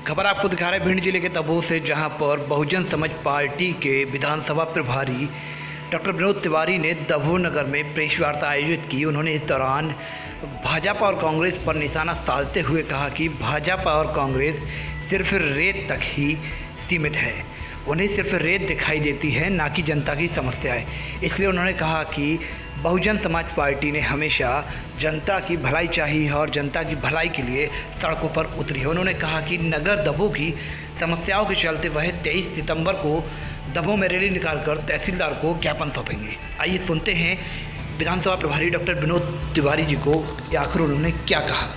खबर आपको दिखा रहे हैं भिंड जिले के दबोच से, जहां पर बहुजन समाज पार्टी के विधानसभा प्रभारी डॉक्टर विनोद तिवारी ने दबोच नगर में प्रेस वार्ता आयोजित की। उन्होंने इस दौरान भाजपा और कांग्रेस पर निशाना साधते हुए कहा कि भाजपा और कांग्रेस सिर्फ रेत तक ही सीमित है, उन्हें सिर्फ रेत दिखाई देती है, ना कि जनता की समस्याएं। इसलिए उन्होंने कहा कि बहुजन समाज पार्टी ने हमेशा जनता की भलाई चाहिए और जनता की भलाई के लिए सड़कों पर उतरी है। उन्होंने कहा कि नगर दबोच की समस्याओं के चलते वह 23 सितंबर को दबोच में रैली निकालकर तहसीलदार को ज्ञापन सौंपेंगे। आइए सुनते हैं विधानसभा प्रभारी डॉक्टर विनोद तिवारी जी को आखिर उन्होंने क्या कहा।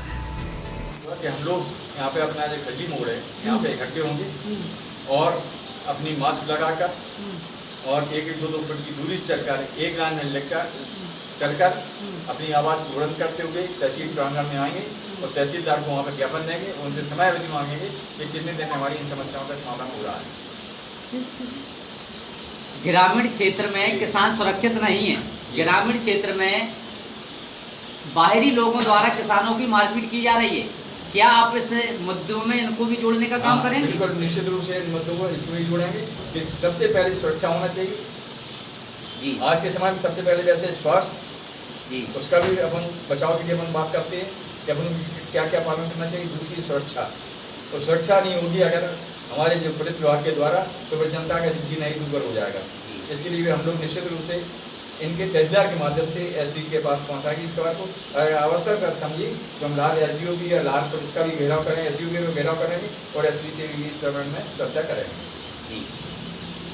कि हम लोग यहाँ पे अपना जो खड्डी मोड़ है यहाँ पे इकट्ठे होंगे और अपनी मास्क लगाकर और 1-2 फुट की दूरी से चलकर एक लाइन में लगकर चलकर अपनी आवाज़ को बुलंद करते हुए तहसील प्रांगण में आएंगे और तहसीलदार को वहाँ पर ज्ञापन देंगे। उनसे समय अवधि मांगेंगे कि कितने दिन में हमारी इन समस्याओं का समाधान हो रहा है। ग्रामीण क्षेत्र में किसान सुरक्षित नहीं है। ग्रामीण क्षेत्र में बाहरी लोगों द्वारा किसानों की मारपीट की जा रही है। क्या आप इस मुद्दों में इनको भी जोड़ने का काम करेंगे? बिल्कुल, निश्चित रूप से इन मुद्दों को इसको भी जोड़ेंगे कि सबसे पहले सुरक्षा होना चाहिए जी। आज के समय में सबसे पहले वैसे स्वास्थ्य जी, उसका भी अपन बचाव के लिए अपन बात करते हैं कि अपन क्या क्या पालन करना चाहिए। दूसरी सुरक्षा, तो सुरक्षा नहीं होगी अगर हमारे जो पुलिस विभाग के द्वारा, तो फिर जनता का जीना ही दूभर हो जाएगा। इसके लिए भी हम लोग निश्चित रूप से इनके तहसीलदार के माध्यम से एसडी के पास पहुंचाएंगे इस बात को। अगर आवश्यक समझिए तो हम लार एसडीओ की या लार पुलिस का भी घेराव करें, एसडीओ के भी घेराव करेंगे और एसपी से भी इस संबंध में चर्चा करेंगे जी।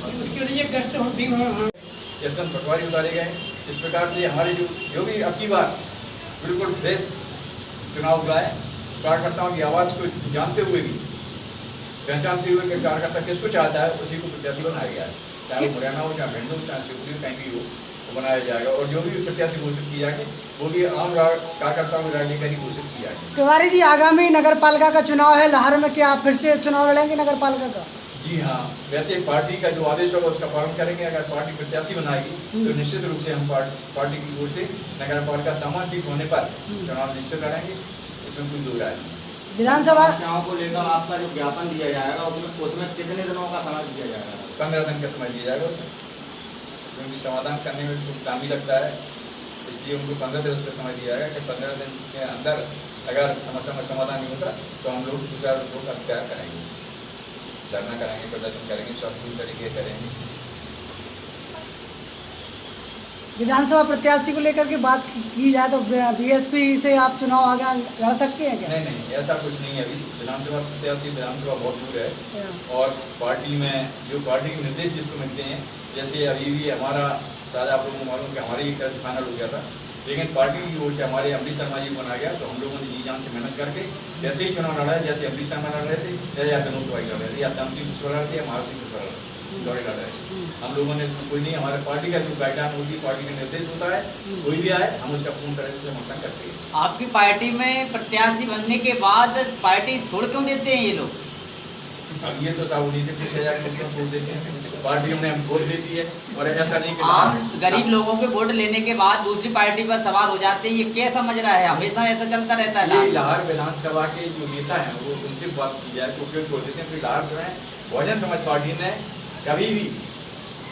और उसके लिए गश्त होती है। जैसे पटवारी उतारे गए, इस प्रकार से हमारे जो भी अब की बार बिल्कुल फ्रेश चुनाव हुआ है। कार्यकर्ताओं की आवाज़ को जानते हुए भी, पहचानते हुए कि कार्यकर्ता किसको चाहता है उसी को प्रत्याशी बनाया गया है। चाहे वो मुरैना हो, चाहे भिंड हो, चाहे शिवपुरी, कहीं भी हो तो बनाया जाएगा। और जो भी प्रत्याशी घोषित किया जाएंगे वो भी आम कार्यकर्ताओं की राजनीति ही घोषित किया जाएगा। तिवारी जी, आगामी नगर पालिका का चुनाव है लहर में, क्या आप फिर से चुनाव लड़ेंगे नगर पालिका का? जी हाँ, वैसे पार्टी का जो आदेश होगा उसका पालन करेंगे। अगर पार्टी प्रत्याशी बनाएगी तो निश्चित रूप से हम पार्टी की ओर से नगर पालिका सामान्य सीट होने पर चुनाव निश्चित लड़ेंगे, इसमें कोई दो राय नहीं। विधानसभा समस्याओं को लेकर आपका जो ज्ञापन दिया जाएगा उसमें कितने दिनों का समय दिया जाएगा? 15 दिन का समय दिया जाएगा उसमें, क्योंकि समाधान करने में कुछ टाइम ही लगता है, इसलिए उनको 15 दिन उसका समय दिया जाएगा कि 15 दिन के अंदर अगर समस्या में समाधान नहीं होता तो हम लोग 2-4 लोग अख्तियार करेंगे, धरना करेंगे, प्रदर्शन करेंगे, सब पूरी तरीके करेंगे। विधानसभा प्रत्याशी को लेकर के बात की जाए तो बीएसपी से आप चुनाव आगे लड़ सकते हैं क्या? नहीं, ऐसा कुछ नहीं है। अभी विधानसभा प्रत्याशी, विधानसभा बहुत दूर है और पार्टी में जो पार्टी के निर्देश जिसको मिलते हैं, जैसे अभी भी हमारा शायद आप लोगों को मालूम कि हमारी एक तरह से फाइनल हो गया था, लेकिन पार्टी की ओर से हमारे अमरीश शर्मा जी को बनाया गया। तो हम लोगों ने जी जान से मेहनत करके जैसे ही चुनाव लड़ा है, जैसे अमरीश शर्मा लड़ रहे थे या विनोद तिवारी लड़ रहे थे या श्याम सिंह कुशवाहा लड़ रहे थे या महाराज सिंह कुशवाहा लड़ रहे थे, हम लोगों ने इसमें कोई नहीं, हमारे पार्टी का जो गाइडलाइन होती है, पार्टी का निर्देश होता है, कोई भी आए हम उसका पूर्ण तरह से समर्थन करते हैं। आपकी पार्टी में प्रत्याशी बनने के बाद पार्टी छोड़ क्यों देते हैं ये लोग? अब ये तो साहब उन्हीं से पूछा जाए क्यों छोड़ देते हैं। पार्टी हमने हम वोट देती है और ऐसा नहीं कि आम गरीब लोगों के वोट लेने के बाद दूसरी पार्टी पर सवार हो जाते हैं, ये क्या समझ रहा है? हमेशा ऐसा चलता रहता है। ये लाहौर विधानसभा के जो नेता हैं वो उनसे बात की जाए तो क्यों छोड़ देते हैं? फिर लाहौर जो है बहुजन समाज पार्टी ने कभी भी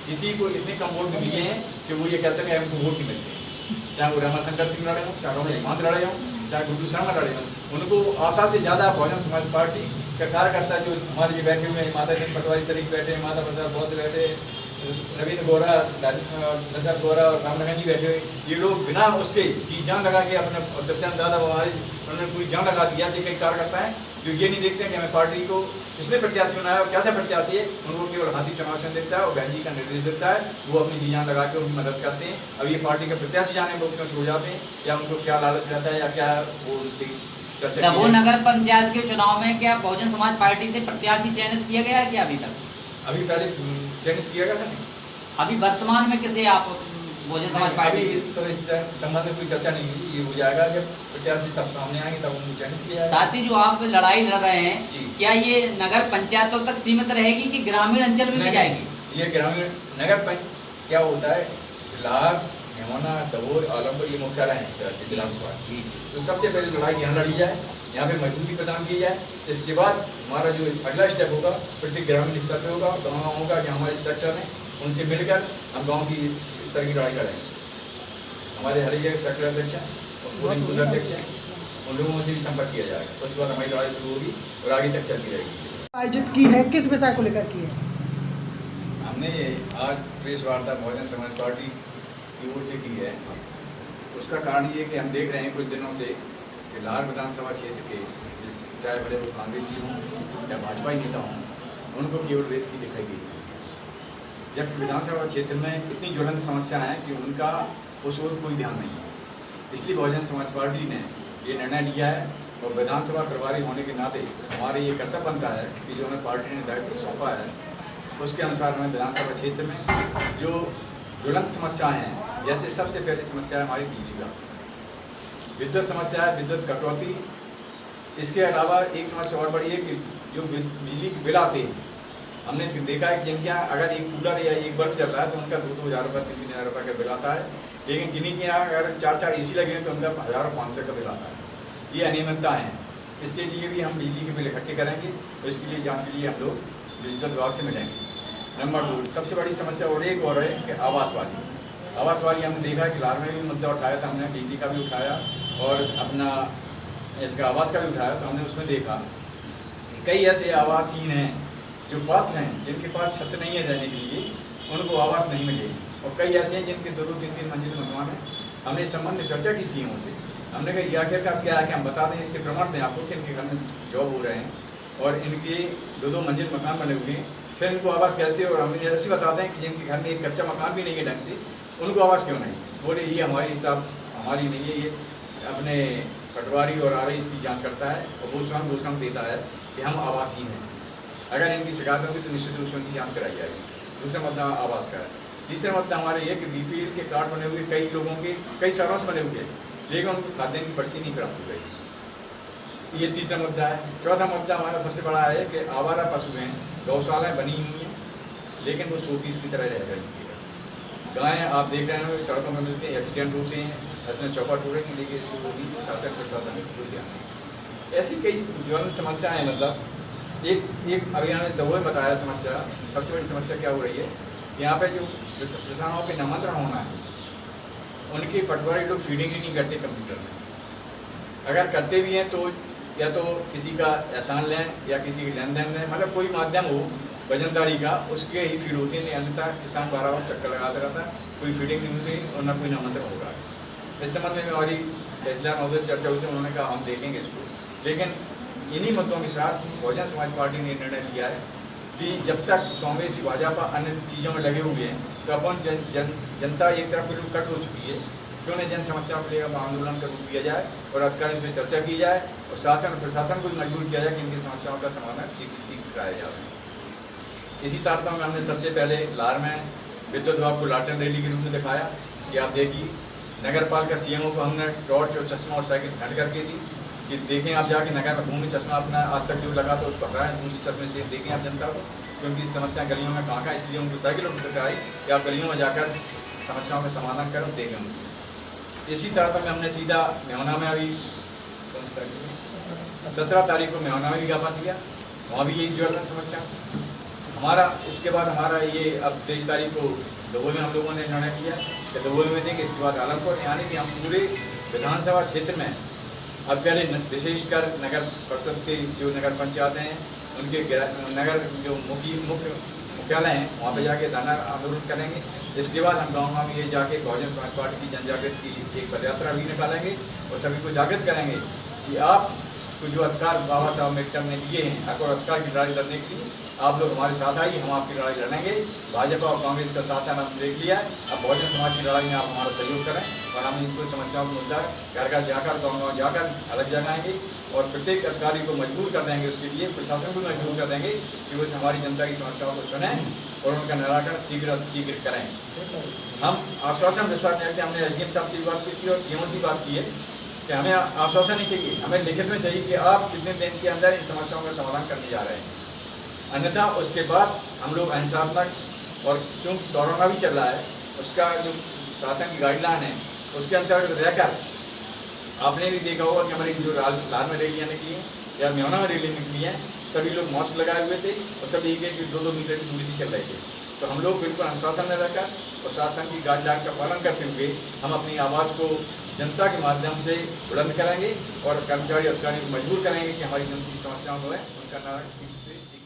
किसी को इतने कम वोट दिए हैं कि वो ये कह सके हमको वोट नहीं मिलते। चाहे वो रमाशंकर सिंह लड़े हों, चाहे वो हेमंत लड़े हों, चाहे गुड्डू शर्मा लड़े हों, उनको आशा से ज़्यादा बहुजन समाज पार्टी का कार्यकर्ता जो हमारे ये बैठे हुए हैं, माता जी पटवारी शरीफ बैठे हैं, माता प्रसाद बहुत बैठे, रविंद्र गौरा, नजर गौरा और रामनगन जी बैठे हुए, ये लोग बिना उसके जी जान लगा के अपने सबसे ज़्यादा उन्होंने पूरी जान लगा दी। ऐसे कई कार्यकर्ता हैं जो ये नहीं देखते हैं कि हमें पार्टी को किसने प्रत्याशी बनाया और कैसा प्रत्याशी है, उनको केवल हाथी चुनाव चिन्ह दिखता है और बहन जी का निर्देश दिखता है, वो अपनी जी जान लगा के उनकी मदद करते हैं। अब ये पार्टी का प्रत्याशी जाने लोग क्यों छोड़ जाते हैं या उनको क्या लालच रहता है या क्या वो उनसे चर्चा? दबोच नगर पंचायत के चुनाव में क्या बहुजन समाज पार्टी से प्रत्याशी चयनित किया गया है क्या अभी तक? अभी पहले चयनित किया गया था नहीं, अभी वर्तमान में किसे आप बहुजन समाज पार्टी? अभी तो इस संबंध में कोई चर्चा नहीं हुई। ये हो जाएगा जब प्रत्याशी सब सामने आएंगे तब उनको चयनित किया जाएगा। साथ ही जो आप लड़ाई लड़ रहे हैं, जी। क्या ये नगर पंचायतों तक सीमित रहेगी कि ग्रामीण अंचल में भी जाएगी? ये ग्रामीण नगर क्या होता है, लाहौर मेहमाना दबोर आलमपुर ये मुख्यालय है एक तरह से विधानसभा। तो सबसे पहले लड़ाई यहाँ लड़ी जाए, यहाँ पे मजबूती प्रदान की जाए। इसके बाद हमारा जो अगला स्टेप होगा प्रत्येक ग्रामीण स्तर पर होगा, गाँव होगा कि हमारे सेक्टर में उनसे मिलकर हम गाँव की इस तरह की लड़ाई करेंगे। हमारे हर जगह सेक्टर अध्यक्ष हैं और पूरे बूथ अध्यक्ष हैं, उन लोगों से भी संपर्क किया जाएगा। उसके बाद हमारी लड़ाई शुरू होगी और आगे तक चलती रहेगी। आयोजित की है, किस विषय को लेकर की है? हमने आज प्रेस वार्ता बहुजन समाज पार्टी की ओर से की है। उसका कारण ये कि हम देख रहे हैं कुछ दिनों से कि लाहौर विधानसभा क्षेत्र के चाहे भले वो कांग्रेसी हों या भाजपा नेता हों, उनको केवल रेत की दिखाई देती है, जबकि विधानसभा क्षेत्र में इतनी ज्वलंत समस्या है कि उनका उस ओर कोई ध्यान नहीं है। इसलिए बहुजन समाज पार्टी ने ये निर्णय लिया है और विधानसभा प्रभारी होने के नाते हमारे ये कर्तव्य बनता है कि जो हमें पार्टी ने दायित्व सौंपा है उसके अनुसार हमें विधानसभा क्षेत्र में जो ज्वलंत समस्याएं हैं, जैसे सबसे पहली समस्या है हमारी बिजली का, विद्युत समस्या है, विद्युत कटौती। इसके अलावा एक समस्या और बड़ी है कि जो बिजली के बिल आते हैं, हमने देखा है कि जिनके यहाँ अगर एक कूलर या एक बल्ब चल रहा है तो उनका 2-2 हज़ार रुपये 3-3 हज़ार रुपये का बिल आता है, लेकिन किन्हीं के यहाँ अगर 4-4 AC लगे हैं तो उनका 1500 का बिल आता है। ये अनियमितता है। इसके लिए भी हम बिजली के बिल इकट्ठे करेंगे, तो इसके लिए जाँच के लिए हम लोग डिजिटल विभाग से मिलेंगे। नंबर 2 सबसे बड़ी समस्या और एक और है कि आवास वाली हमने देखा है कि लाहौर में भी मुद्दा उठाया था, हमने बिजली का भी उठाया और अपना इसका आवास का भी उठाया। तो हमने उसमें देखा कि कई ऐसे आवासहीन हैं जो पात्र हैं, जिनके पास छत नहीं है रहने के लिए, उनको आवास नहीं मिलेगी, और कई ऐसे हैं जिनके 2-2, 3-3 मंजिल मकान हैं। हमने इस संबंध में चर्चा की सीएम से। हमने कहा ये आखिरकार क्या है कि हम बता दें, इससे प्रमाण दें आपको कि इनके घर में जॉब हो रहे हैं और इनके 2-2 मंजिल मकान बने हुए हैं, फिर इनको आवास कैसे? और हम ऐसे बताते हैं कि जिनके घर में एक कच्चा मकान भी नहीं है ढंग से, उनको आवास क्यों नहीं? बोले ये हमारी हिसाब हमारी नहीं है, ये अपने पटवारी और RI इसकी जांच करता है और वो स्वयं घोषणा देता है कि हम आवासहीन हैं। अगर इनकी शिकायत होगी तो निश्चित रूप से उनकी जाँच कराई जाएगी। दूसरा मुद्दा आवास का है। तीसरा मुद्दा हमारे ये कि BPL के कार्ड बने हुए कई लोगों के कई सालों से बने हुए हैं, लेकिन उनको खाद्यान्न की पर्ची नहीं प्राप्त हो गई। ये तीसरा मुद्दा है। चौथा मुद्दा हमारा सबसे बड़ा है कि आवारा पशु हैं, गौशालाएँ बनी हुई हैं, लेकिन वो शोपीस की तरह रह रही है। गायें आप देख रहे हैं सड़कों में मिलते हैं, एक्सीडेंट होते हैं, इसमें चौपट हो रहे हैं, लेकिन इसको भी प्रशासन में कोई ध्यान नहीं। ऐसी कई ज्वलंत समस्याएँ हैं। मतलब एक अभी हमें दबोए बताया समस्या, सबसे बड़ी समस्या क्या हो रही है, यहाँ पे जो किसानों के निमंत्रण होना है, उनके पटवारी लोग फीडिंग ही नहीं करते कंप्यूटर में। अगर करते भी हैं तो या तो किसी का एहसान लें या किसी के लेन देन लें, मतलब कोई माध्यम हो वजनदारी का, उसके ही फीड होती है। नहीं अन्यथा किसान 12 और चक्कर लगाता रहता है, कोई फीडिंग नहीं होती और ना कोई निमंत्रण होगा। इस संबंध में हमारी तहसीलदार महोदय से चर्चा हुई थी, उन्होंने कहा हम देखेंगे इसको। लेकिन इन्हीं मुद्दों के साथ बहुजन समाज पार्टी ने निर्णय लिया है कि जब तक कांग्रेस भाजपा अन्य चीज़ों में लगे हुए हैं, तो अपन जनता एक तरफ बिल्कुल कट हो चुकी है, क्यों नहीं जन समस्याओं को लेकर आंदोलन का रूप दिया जाए और अधिकारियों से चर्चा की जाए और शासन और प्रशासन को भी मजबूर किया जाए कि इनकी समस्याओं का समाधान शीघ्र कराया जाए। इसी तारतम्य में हमने सबसे पहले लाहौर में विद्युत विभाग को लालटेन रैली के रूप में दिखाया कि आप देखिए, नगर पालिका CMO को हमने टॉर्च और चश्मा और साइकिल भेंट करके दी कि देखें आप जाके नगर में घूमे, चश्मा अपना आज तक जो लगा था उसको हटाएं, दूसरे चश्मे से देखें आप जनता को, क्योंकि समस्या गलियों में कहाँ, इसलिए उनको साइकिल उपलब्ध कराई कि आप गलियों में जाकर समस्याओं का समाधान करें, देखें उनको। इसी तरह में हमने सीधा मेहना में अभी 17 तारीख को मेहना में भी ज्ञापन दिया, वहाँ भी यही ज्वलंत समस्या हमारा। इसके बाद हमारा ये अब 23 तारीख को दबोई में हम लोगों ने निर्णय किया कि दबोई में देंगे, इसके बाद आलमपुर, यानी कि हम पूरे विधानसभा क्षेत्र में अब पहले विशेषकर नगर परिषद के जो नगर पंचायतें हैं, उनके नगर जो मुख्यालय हैं, वहाँ पर जाके धरना आंदोलन करेंगे। इसके बाद हम गाँव में ये जाके बहुजन समाज पार्टी की जनजागृति की एक पदयात्रा भी निकालेंगे और सभी को जागृत करेंगे कि आप को जो अधिकार बाबा साहब अम्बेडकर ने दिए हैं, हक और अधिकार की लड़ाई लड़ने के लिए आप लोग हमारे साथ आइए, हम आपकी लड़ाई लड़ेंगे। भाजपा और कांग्रेस का शासन हमने देख लिया है, अब बहुजन समाज की लड़ाई में आप हमारा सहयोग करें और हम इनको समस्याओं को मुद्दा घर घर जाकर गाँव जाकर अलग जगाएंगे और प्रत्येक अधिकारी को मजबूर कर देंगे, उसके लिए प्रशासन को मजबूर कर देंगे कि वो हमारी जनता की समस्याओं को सुनें और उनका निराकरण शीघ्र करें। हम आश्वासन विश्वास नहीं रखते। हमने SDM साहब से बात की थी और CMO से बात की है कि हमें आश्वासन नहीं चाहिए, हमें लिखित में चाहिए कि आप कितने दिन के अंदर इन समस्याओं का समाधान करने जा रहे हैं। अन्यथा उसके बाद हम लोग अहिंसात्मक, और चूँकि कोरोना भी चल रहा है, उसका जो शासन की गाइडलाइन है उसके अंतर्गत रहकर आपने भी देखा होगा कि हमारी जो लाल में रैलियाँ निकली हैं या मेहना में रैली निकली हैं, सभी लोग मास्क लगाए हुए थे और सभी 1-2 मीटर की दूरी से चल रहे थे। तो हम लोग बिल्कुल अनुशासन में रहकर और शासन की गाइडलाइन का पालन करते हुए हम अपनी आवाज़ को जनता के माध्यम से बुलंद करेंगे और कर्मचारी अधिकारियों को मजबूर करेंगे कि हमारी जनता की समस्याओं को है उनका नारा